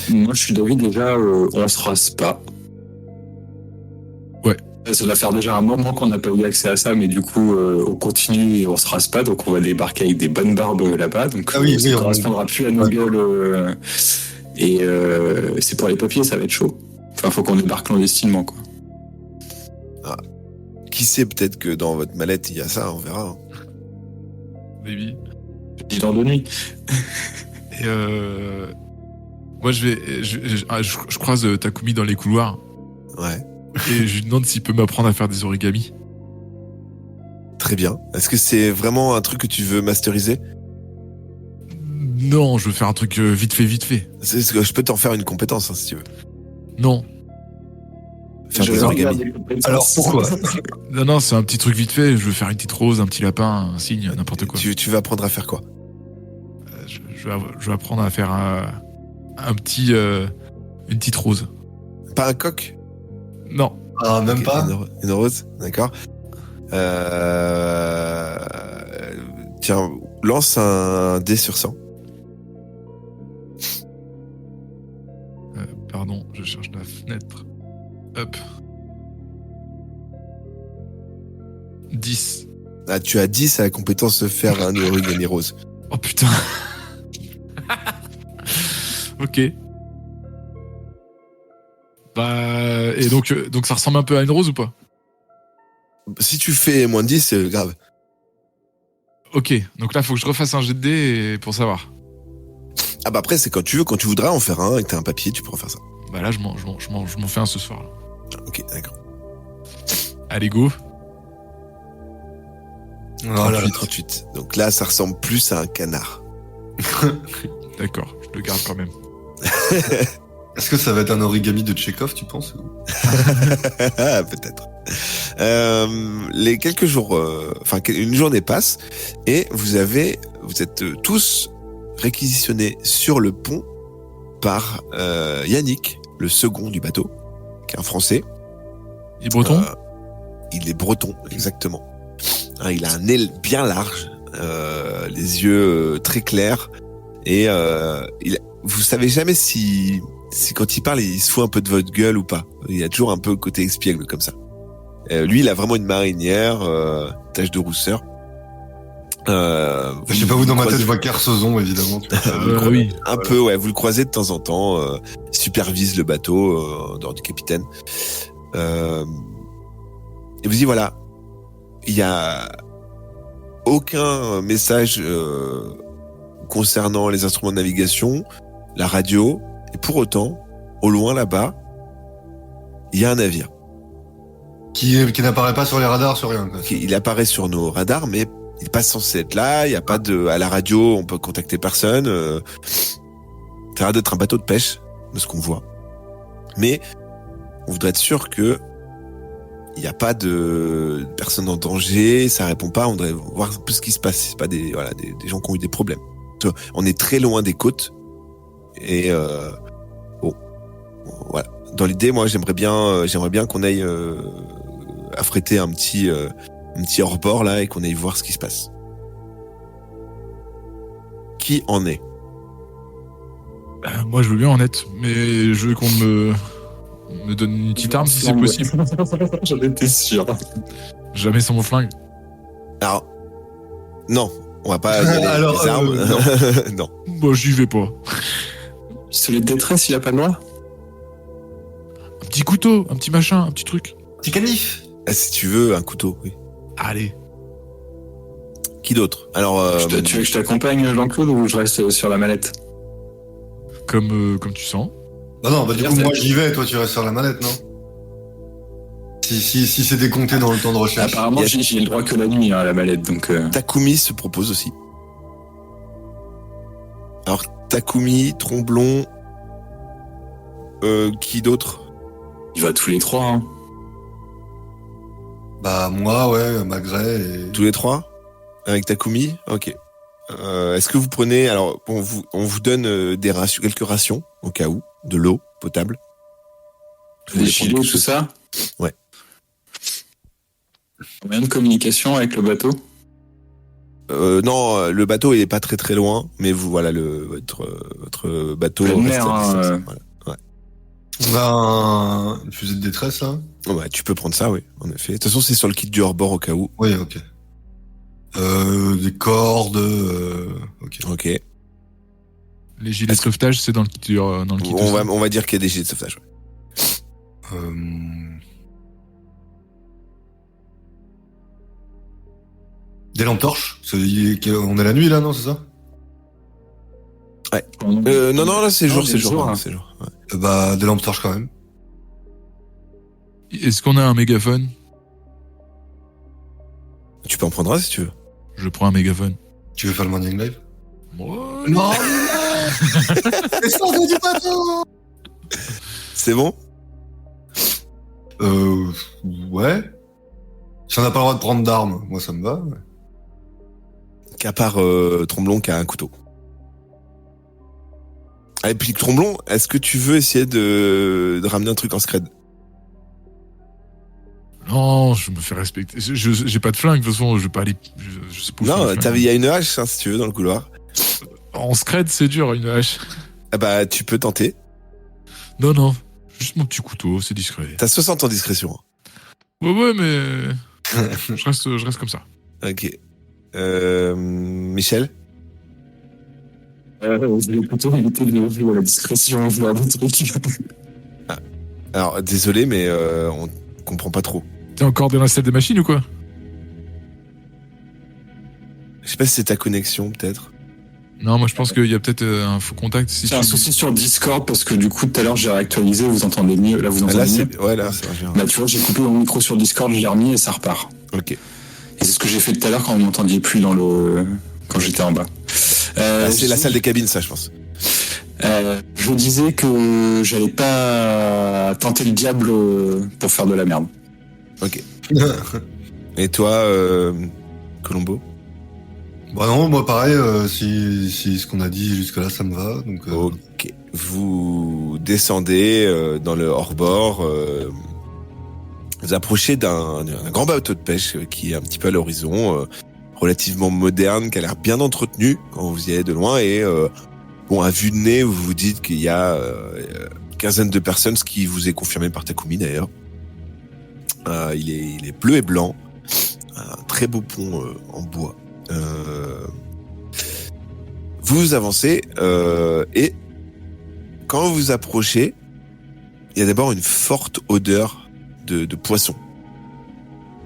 Moi, je suis d'avis déjà, on se rase pas. Ouais. Ça va faire déjà un moment qu'on n'a pas eu accès à ça, mais du coup, on continue et on se rase pas, donc on va débarquer avec des bonnes barbes là-bas, donc ça ne correspondra plus à nos gueules. Et c'est pour les papiers, ça va être chaud. Enfin, faut qu'on débarque clandestinement, quoi. Ah. Qui sait, peut-être que dans votre mallette, il y a ça, on verra. Hein. Baby. Dis dans de nuit. Et moi, je croise Takumi dans les couloirs. Ouais. Et je lui demande s'il peut m'apprendre à faire des origamis. Très bien. Est-ce que c'est vraiment un truc que tu veux masteriser? Non, je veux faire un truc vite fait. Je peux t'en faire une compétence, hein, si tu veux. Non. Faire des origamis. Alors pourquoi? Non, c'est un petit truc vite fait. Je veux faire une petite rose, un petit lapin, un cygne, n'importe quoi. Tu veux apprendre à faire quoi? Je veux apprendre à faire une petite rose. Pas un coq? Non. Ah, même Ok, pas. Une rose, d'accord. Tiens, lance un dé sur 100. Pardon, je cherche la fenêtre. Hop. 10. Ah, tu as 10 à la compétence de faire un origami rose. Oh putain. Ok. Bah, et donc ça ressemble un peu à une rose ou pas? Si tu fais moins de 10, c'est grave. Ok, donc là, faut que je refasse un jet de dés pour savoir. Ah bah après, c'est quand tu veux, quand tu voudras en faire un et que t'as un papier, tu pourras faire ça. Bah là, je m'en fais un ce soir. Là. Ok, d'accord. Allez, go. Voilà. 38. Donc là, ça ressemble plus à un canard. D'accord, je le garde quand même. Est-ce que ça va être un origami de Tchekhov, tu penses? Peut-être. Les quelques jours, une journée passe et vous êtes tous réquisitionnés sur le pont par Yannick, le second du bateau, qui est un Français. Il est breton? Il est breton, exactement. Hein, il a un nez bien large, les yeux très clairs et vous savez jamais si quand il parle, il se fout un peu de votre gueule ou pas. Il y a toujours un peu côté espiègle comme ça. Lui, il a vraiment une marinière, tache de rousseur. Je sais pas, vous dans ma tête, je vois Kersozon, évidemment. Oui. Un peu, ouais. Vous le croisez de temps en temps. Supervise le bateau en dehors du capitaine. Et vous dites, voilà, il y a aucun message concernant les instruments de navigation, la radio, et pour autant, au loin là-bas, il y a un navire. Qui n'apparaît pas sur les radars, sur rien, quoi. Il apparaît sur nos radars, mais il n'est pas censé être là. Il n'y a pas à la radio, on peut contacter personne. Ça a l'air d'être un bateau de pêche, de ce qu'on voit. Mais on voudrait être sûr que il n'y a pas de personne en danger, ça répond pas. On voudrait voir un peu ce qui se passe. C'est pas des gens qui ont eu des problèmes. On est très loin des côtes et voilà. Dans l'idée, moi, j'aimerais bien qu'on aille affréter un petit hors-bord là et qu'on aille voir ce qui se passe. Qui en est? Moi, je veux bien en être, mais je veux qu'on me donne une petite arme si c'est possible. J'en étais sûr. Jamais sans mon flingue. Alors, non, on va pas donner Alors, des armes. non. Non. Bon, j'y vais pas. Pistolet de détresse, il a pas le droit? Un petit couteau, un petit machin, un petit truc. Petit canif. Si tu veux, un couteau, oui. Allez. Qui d'autre? Alors, Tu veux que je t'accompagne, Jean-Claude, ou je reste sur la mallette? Comme tu sens. Bah non, du coup, moi j'y vais, toi tu restes sur la manette, non? Si c'est décompté dans le temps de recherche. Apparemment, j'ai le droit que la nuit à la mallette, donc... Takumi se propose aussi. Alors, Takumi, Tromblon, qui d'autre? Il va tous les trois, hein. Bah moi, ouais, Magret et... Tous les trois? Avec Takumi? Ok. Est-ce que vous prenez... Alors, on vous donne des rations, quelques rations, au cas où, de l'eau potable. Des gilets, tout ça? Ouais. Moyen de communication avec le bateau? Non, le bateau il est pas très très loin, mais vous voilà votre bateau Pleine reste mer, à distance. hein, Voilà. On a une fusée de détresse, là? Ouais, tu peux prendre ça, oui, en effet. De toute façon, c'est sur le kit du hors-bord au cas où. Oui, ok. Des cordes, ok. Ok. Les gilets de sauvetage, c'est dans le kit. Dans le kit On va dire qu'il y a des gilets de sauvetage. Ouais. Des lampes torches? On est la nuit, là, non, c'est ça? Ouais. Non, là, c'est jour, c'est jour. hein. C'est jour. Ouais. Bah, des lampes torches, quand même. Est-ce qu'on a un mégaphone? Tu peux en prendre un si tu veux. Je prends un mégaphone. Tu veux faire le morning live? Ouais. Non! Descendez du bateau! C'est bon? Ouais. Si on n'a pas le droit de prendre d'armes, moi ça me va. Ouais. Qu'à part Tromblon qui a un couteau. Et puis Tromblon, est-ce que tu veux essayer de ramener un truc en scred? Non, je me fais respecter. J'ai pas de flingue, de toute façon, je vais pas aller. Je sais pas. Non, il y a une hache, hein, si tu veux, dans le couloir. En scred, c'est dur, une hache. Ah bah, tu peux tenter. Non. Juste mon petit couteau, c'est discret. T'as 60 en discrétion. Ouais, mais. je reste comme ça. Ok. Michel? Je vais plutôt éviter de jouer à la discrétion, je vais avoir des trucs. Alors, désolé, mais on comprend pas trop. T'es encore dans la salle des machines ou quoi? Je sais pas si c'est ta connexion, peut-être. Non, moi je pense qu'il y a peut-être un faux contact. Si C'est un souci sur Discord parce que du coup tout à l'heure j'ai réactualisé, vous entendez mieux. Là vous entendez mieux. Ouais, là, c'est vrai. Bah tu vois, j'ai coupé mon micro sur Discord, je l'ai remis et ça repart. Ok. Et c'est ce que j'ai fait tout à l'heure quand vous m'entendiez plus quand j'étais en bas. C'est la salle des cabines, ça, je pense. Je disais que j'allais pas tenter le diable pour faire de la merde. Ok. Et toi, Colombo? Bah non, moi pareil, si ce qu'on a dit jusque-là, ça me va. Donc, Ok. Vous descendez dans le hors-bord. Vous approchez d'un grand bateau de pêche qui est un petit peu à l'horizon, relativement moderne, qui a l'air bien entretenu quand vous y allez de loin. Et bon, à vue de nez, vous vous dites qu'il y a une quinzaine de personnes, ce qui vous est confirmé par Takumi d'ailleurs. Il est bleu et blanc. Un très beau pont en bois. Vous avancez et quand vous vous il y a d'abord une forte odeur de poisson.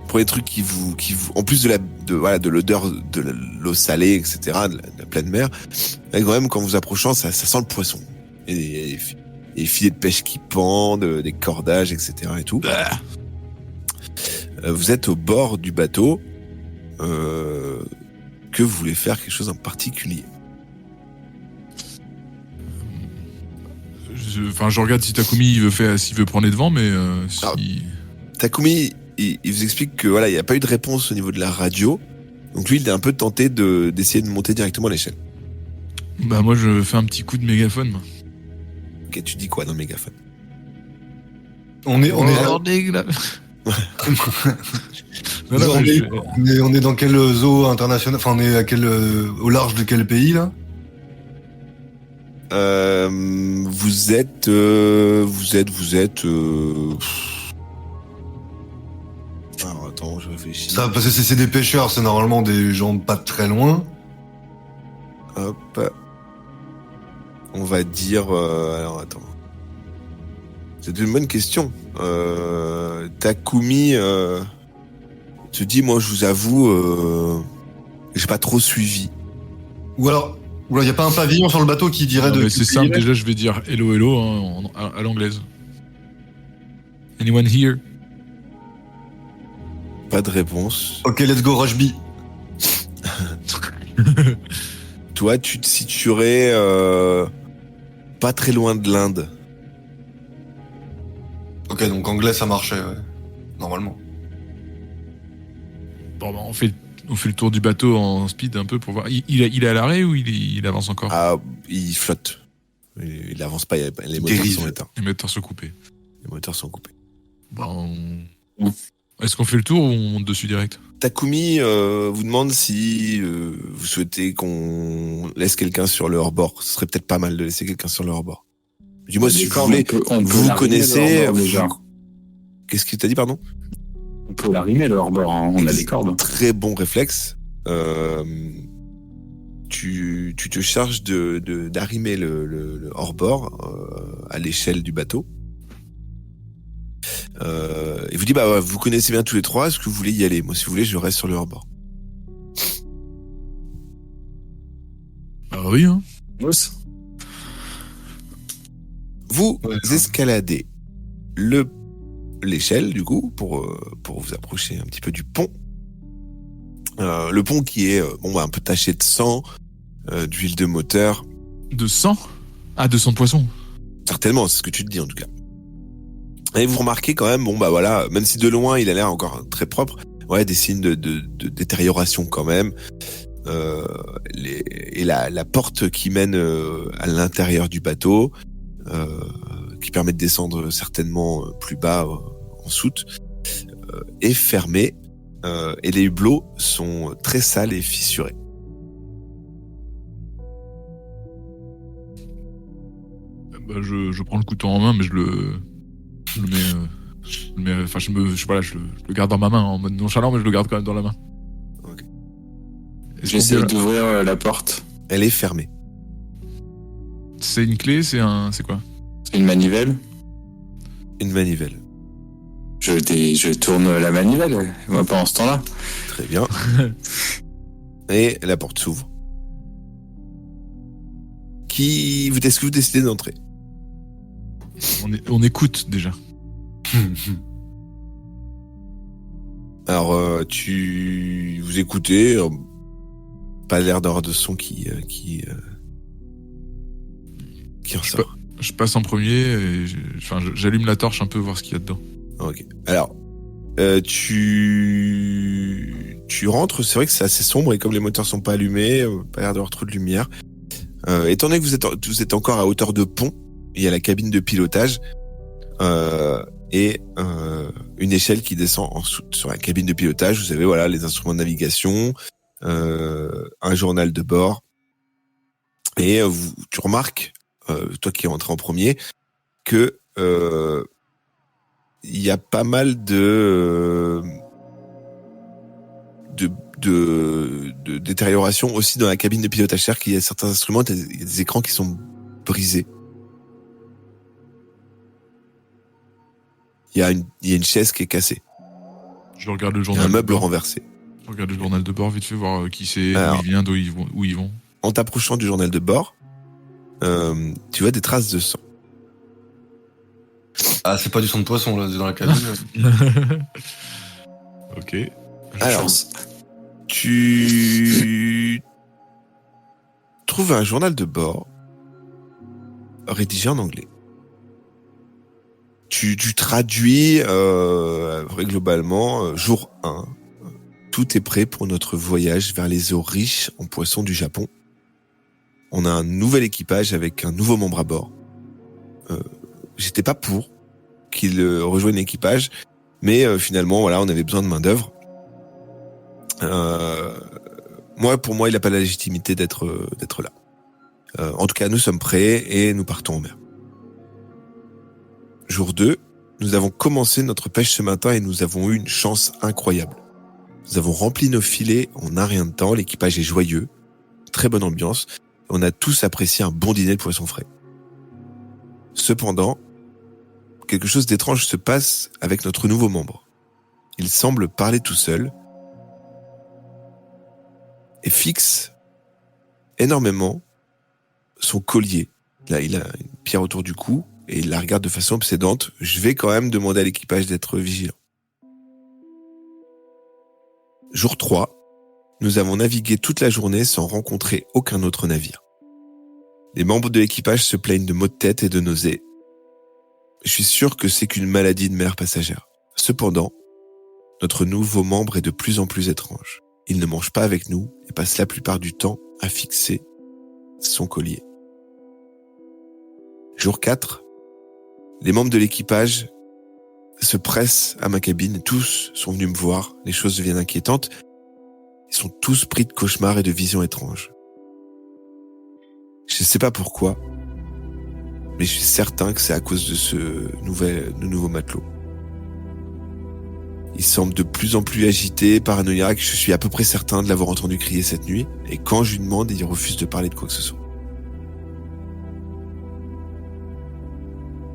Pour les trucs qui vous en plus de l'odeur de l'eau salée, etc., de la pleine mer, quand même quand vous approchez, ça sent le poisson. Et les filets de pêche qui pendent, des cordages, etc. et tout. Vous êtes au bord du bateau. Que vous voulez faire quelque chose en particulier? Je regarde si Takumi s'il veut prendre les devants, mais si... Alors, Takumi, il vous explique que voilà, il n'y a pas eu de réponse au niveau de la radio, donc lui, il est un peu tenté d'essayer de monter directement à l'échelle. Bah moi, je fais un petit coup de mégaphone. Moi. Ok, tu dis quoi dans le mégaphone? On est dans quelle eau internationale? Enfin, on est au large de quel pays là? Vous êtes. Alors attends, je réfléchis. Ça, parce que c'est des pêcheurs, c'est normalement des gens pas très loin. Hop. On va dire. Alors attends. C'est une bonne question. Takumi te dit, moi je vous avoue, j'ai pas trop suivi. Ou alors, il y a pas un pavillon sur le bateau qui dirait de. C'est simple, déjà je vais dire hello hello hein, à l'anglaise. Anyone here? Pas de réponse. Ok, let's go Rushby. Toi, tu te situerais pas très loin de l'Inde. Ok, donc anglais ça marchait, ouais. Normalement. Bon, bah, on fait le tour du bateau en speed un peu pour voir. Il est à l'arrêt ou il avance encore? Ah, il flotte. Il avance pas, les moteurs sont éteints. Les moteurs sont coupés. Bon, est-ce qu'on fait le tour ou on monte dessus direct? Takumi vous demande si vous souhaitez qu'on laisse quelqu'un sur le hors-bord. Ce serait peut-être pas mal de laisser quelqu'un sur le hors-bord. Dis-moi si vous voulez. Vous connaissez. Qu'est-ce qu'il t'a dit, pardon? On peut l'arrimer le hors-bord, hein. On a des cordes. Très bon réflexe. Tu te charges d'arrimer le hors-bord à l'échelle du bateau. Il vous dit, bah, vous connaissez bien tous les trois, est-ce que vous voulez y aller? Moi, si vous voulez, je reste sur le hors-bord. Ah oui, hein. Vous escaladez l'échelle, du coup, pour vous approcher un petit peu du pont. Le pont qui est un peu taché de sang, d'huile de moteur. De sang? Ah, de sang de poisson. Certainement, c'est ce que tu te dis en tout cas. Et vous remarquez quand même, même si de loin il a l'air encore très propre, des signes de détérioration quand même. Et la porte qui mène à l'intérieur du bateau, qui permet de descendre certainement plus bas en soute, est fermée. Et les hublots sont très sales et fissurés. Bah, je prends le couteau en main, mais je le garde dans ma main en mode nonchalant, mais je le garde quand même dans la main. Okay. J'essaie d'ouvrir la porte. Elle est fermée. C'est une clé, c'est quoi? C'est une manivelle. Une manivelle. Je tourne la manivelle, moi pendant ce temps-là. Très bien. Et la porte s'ouvre. Est-ce que vous décidez d'entrer? On écoute déjà. Alors, vous écoutez, pas l'air d'avoir de son qui ressort. Je passe en premier et j'allume la torche un peu, voir ce qu'il y a dedans. Ok. Alors, tu rentres, c'est vrai que c'est assez sombre et comme les moteurs sont pas allumés, pas l'air d'avoir trop de lumière. Étant donné que vous êtes encore à hauteur de pont, il y a la cabine de pilotage et une échelle qui descend en dessous. Sur la cabine de pilotage, vous avez les instruments de navigation, un journal de bord et tu remarques, toi qui es rentré en premier, que il y a pas mal de détérioration aussi dans la cabine de pilotage. C'est-à-dire qu'il y a certains instruments, il y a des écrans qui sont brisés. Il y a une chaise qui est cassée. Je regarde le Il y journal. a un meuble renversé. Je regarde le journal de bord vite fait, voir qui c'est, Alors, d'où il vient, où ils vont. En t'approchant du journal de bord, tu vois des traces de sang. Ah, c'est pas du sang de poisson là, dans la cabine. Ok. Alors, tu trouves un journal de bord rédigé en anglais. Tu traduis globalement jour 1. Tout est prêt pour notre voyage vers les eaux riches en poissons du Japon. On a un nouvel équipage avec un nouveau membre à bord. J'étais pas pour qu'il rejoigne l'équipage, mais finalement, on avait besoin de main d'œuvre. Pour moi, il n'a pas la légitimité d'être là. En tout cas, nous sommes prêts et nous partons en mer. Jour 2, nous avons commencé notre pêche ce matin et nous avons eu une chance incroyable. Nous avons rempli nos filets en un rien de temps, l'équipage est joyeux, très bonne ambiance, et on a tous apprécié un bon dîner de poisson frais. Cependant, quelque chose d'étrange se passe avec notre nouveau membre. Il semble parler tout seul et fixe énormément son collier. Là, il a une pierre autour du cou et il la regarde de façon obsédante. Je vais quand même demander à l'équipage d'être vigilant. Jour 3, nous avons navigué toute la journée sans rencontrer aucun autre navire. Les membres de l'équipage se plaignent de maux de tête et de nausées. Je suis sûr que c'est qu'une maladie de mer passagère. Cependant, notre nouveau membre est de plus en plus étrange. Il ne mange pas avec nous et passe la plupart du temps à fixer son collier. Jour 4, les membres de l'équipage se pressent à ma cabine. Tous sont venus me voir. Les choses deviennent inquiétantes. Ils sont tous pris de cauchemars et de visions étranges. Je ne sais pas pourquoi, mais je suis certain que c'est à cause de ce nouveau matelot. Il semble de plus en plus agité, paranoïaque. Je suis à peu près certain de l'avoir entendu crier cette nuit. Et quand je lui demande, il refuse de parler de quoi que ce soit.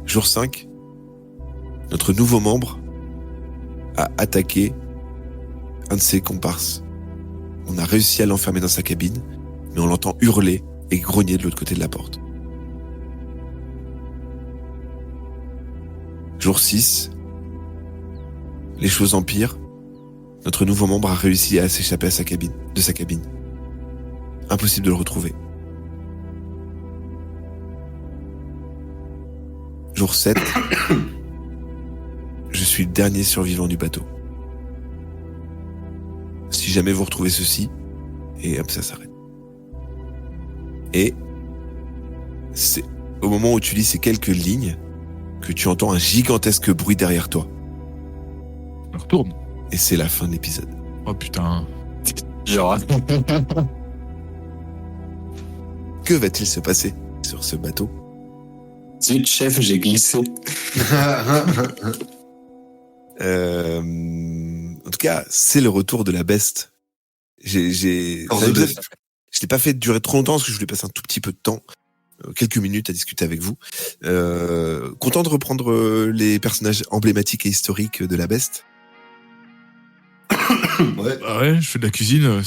Jour 5, notre nouveau membre a attaqué un de ses comparses. On a réussi à l'enfermer dans sa cabine, mais on l'entend hurler et grogner de l'autre côté de la porte. Jour 6, les choses empirent. Notre nouveau membre a réussi à s'échapper de sa cabine. Impossible de le retrouver. Jour 7, je suis le dernier survivant du bateau. Si jamais vous retrouvez ceci, et hop, ça s'arrête. Et c'est au moment où tu lis ces quelques lignes que tu entends un gigantesque bruit derrière toi. On retourne. Et c'est la fin de l'épisode. Oh putain. Genre. Que va-t-il se passer sur ce bateau ? Zut, chef, j'ai glissé. En tout cas, c'est le retour de la best. Je l'ai pas fait durer trop longtemps parce que je voulais passer un tout petit peu de temps, quelques minutes à discuter avec vous. Content de reprendre les personnages emblématiques et historiques de la best. Ouais. Ah ouais, je fais de la cuisine. Ouais.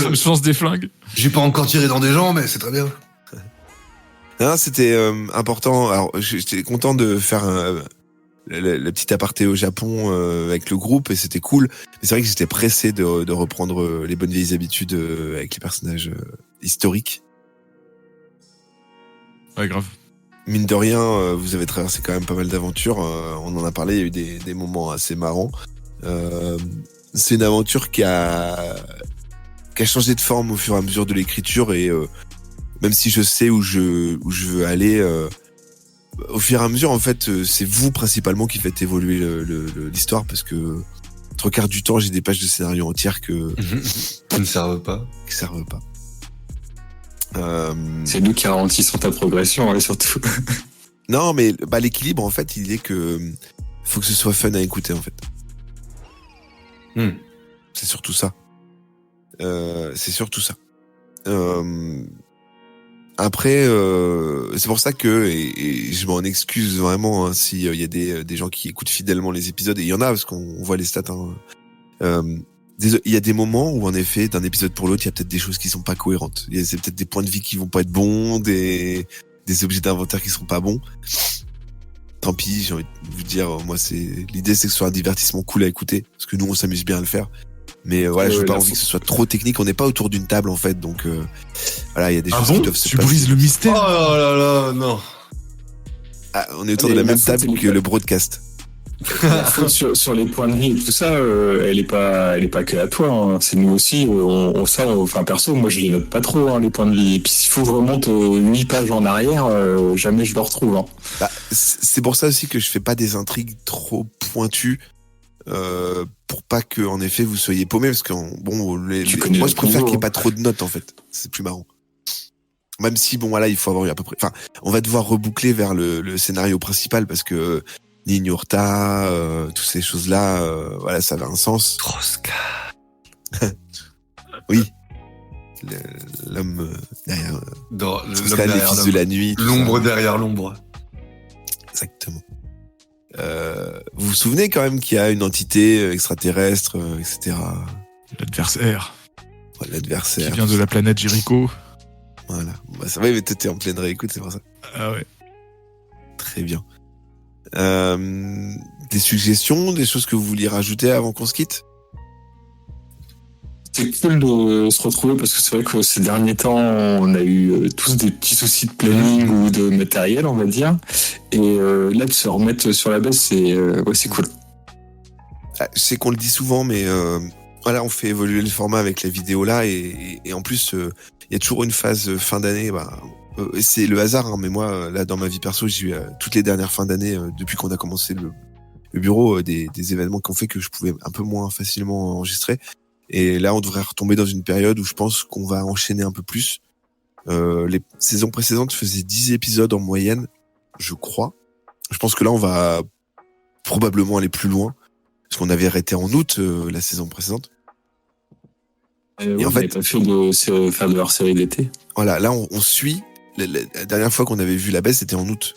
Ça me change des flingues. J'ai pas encore tiré dans des gens, mais c'est très bien. Non, c'était important. Alors, j'étais content de faire le petit aparté au Japon avec le groupe et c'était cool. Mais c'est vrai que j'étais pressé de reprendre les bonnes vieilles habitudes avec les personnages historiques. Ouais, grave. Mine de rien, vous avez traversé quand même pas mal d'aventures. On en a parlé, il y a eu des moments assez marrants. C'est une aventure qui a changé de forme au fur et à mesure de l'écriture et même si je sais où je veux aller, au fur et à mesure, en fait, c'est vous principalement qui faites évoluer l'histoire parce que trois quarts du temps, j'ai des pages de scénario entières qui ne servent pas. C'est nous qui ralentissons ta progression, hein, surtout. Non, mais l'équilibre, en fait, il est que faut que ce soit fun à écouter, en fait. C'est surtout ça. Après, c'est pour ça que, et je m'en excuse vraiment hein, s'il y a des gens qui écoutent fidèlement les épisodes, et il y en a parce qu'on voit les stats. Il y a des moments où en effet, d'un épisode pour l'autre, il y a peut-être des choses qui sont pas cohérentes. C'est peut-être des points de vie qui vont pas être bons, des objets d'inventaire qui seront pas bons. Tant pis, j'ai envie de vous dire, moi l'idée c'est que ce soit un divertissement cool à écouter, parce que nous on s'amuse bien à le faire. Mais voilà, je veux pas envie que ce soit trop technique. On n'est pas autour d'une table en fait, donc voilà, il y a des choses qui doivent se passer. Tu brises le mystère. Oh là là, non. Ah, on est autour de la même table que le broadcast. La faute sur les points de vie et tout ça, elle est pas que à toi. Hein. C'est nous aussi. Enfin perso, moi je les note pas trop hein, les points de vie. Et puis s'il faut que je remonte 8 pages en arrière, jamais je le retrouve. Hein. C'est pour ça aussi que je fais pas des intrigues trop pointues. Pour pas que en effet vous soyez paumés parce que moi je préfère qu'il n'y ait pas trop de notes en fait, c'est plus marrant. Même si, bon, voilà, il faut avoir eu à peu près... Enfin, on va devoir reboucler vers le scénario principal parce que Niñurta, toutes ces choses-là, voilà, ça avait un sens. Troska. Oui. L'homme derrière... Dans les fils de la nuit. L'ombre derrière l'ombre. Exactement. Vous vous souvenez quand même qu'il y a une entité extraterrestre, etc. L'adversaire. Ouais, l'adversaire. Qui vient de la planète Jericho. Voilà. Bah, ça va, mais t'étais en pleine réécoute, c'est pour ça. Ah ouais. Très bien. Des suggestions, des choses que vous vouliez rajouter avant qu'on se quitte? C'est cool de se retrouver parce que c'est vrai que ces derniers temps, on a eu tous des petits soucis de planning ou de matériel, on va dire. Et là, de se remettre sur la baisse, c'est cool. Ah, je sais qu'on le dit souvent, mais voilà, on fait évoluer le format avec la vidéo là. Et en plus, il y a toujours une phase fin d'année. C'est le hasard, hein, mais moi, là, dans ma vie perso, j'ai eu toutes les dernières fins d'année, depuis qu'on a commencé le bureau, des événements qui ont fait que je pouvais un peu moins facilement enregistrer. Et là, on devrait retomber dans une période où je pense qu'on va enchaîner un peu plus. Les saisons précédentes faisaient 10 épisodes en moyenne, je crois. Je pense que là, on va probablement aller plus loin. Parce qu'on avait arrêté en août la saison précédente. Et en fait, pas fait de faire de hors-série d'été. Voilà, là, on suit. La dernière fois qu'on avait vu la baisse, c'était en août,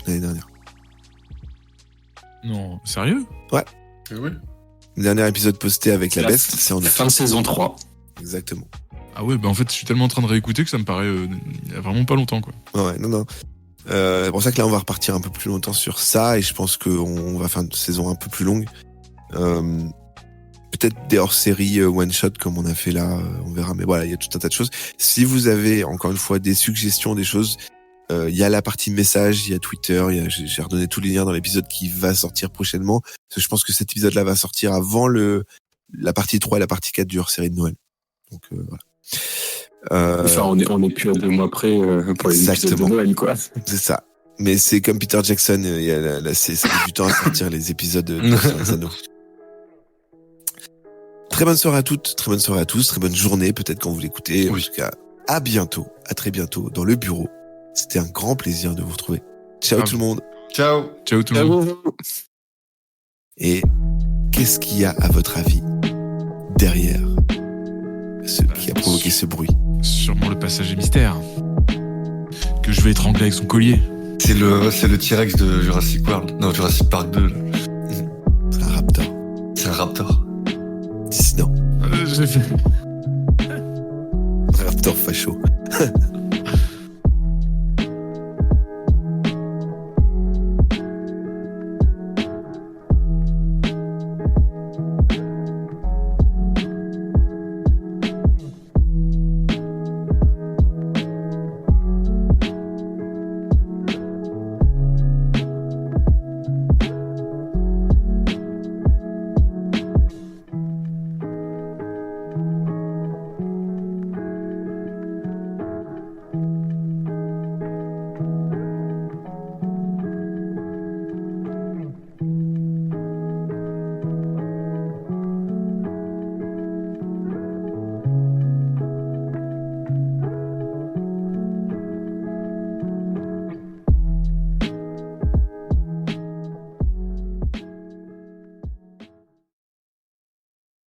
l'année dernière. Non, sérieux? Ouais. Oui. Le dernier épisode posté avec la baisse, c'est en août. Fin de saison 3. Exactement. Ah ouais, bah en fait, je suis tellement en train de réécouter que ça me paraît il y a vraiment pas longtemps, quoi. Ouais, non. C'est pour ça que là, on va repartir un peu plus longtemps sur ça, et je pense qu'on va faire une saison un peu plus longue. Peut-être des hors-séries one-shot comme on a fait là, on verra. Mais voilà, il y a tout un tas de choses. Si vous avez, encore une fois, des suggestions, des choses, il y a la partie message, il y a Twitter, j'ai redonné tous les liens dans l'épisode qui va sortir prochainement. Parce que je pense que cet épisode-là va sortir avant la partie 3 et la partie 4 du hors-série de Noël. Donc voilà. Enfin, on est plus à 2 mois près pour les épisodes de Noël, quoi. C'est ça. Mais c'est comme Peter Jackson, ça met du temps à sortir les épisodes de les Anneaux. Très bonne soirée à toutes, très bonne soirée à tous, très bonne journée peut-être quand vous l'écoutez. Oui. En tout cas, à bientôt, à très bientôt dans le bureau. C'était un grand plaisir de vous retrouver. Ciao tout le monde. Ciao. Ciao tout le monde. Et qu'est-ce qu'il y a à votre avis derrière ce qui a provoqué ce bruit? Sûrement le passager mystère. Que je vais étrangler avec son collier. C'est le T-Rex de Jurassic World. Non, Jurassic Park 2. Là. C'est un raptor. C'est un raptor. Dissident. J'ai fait... Un raptor facho.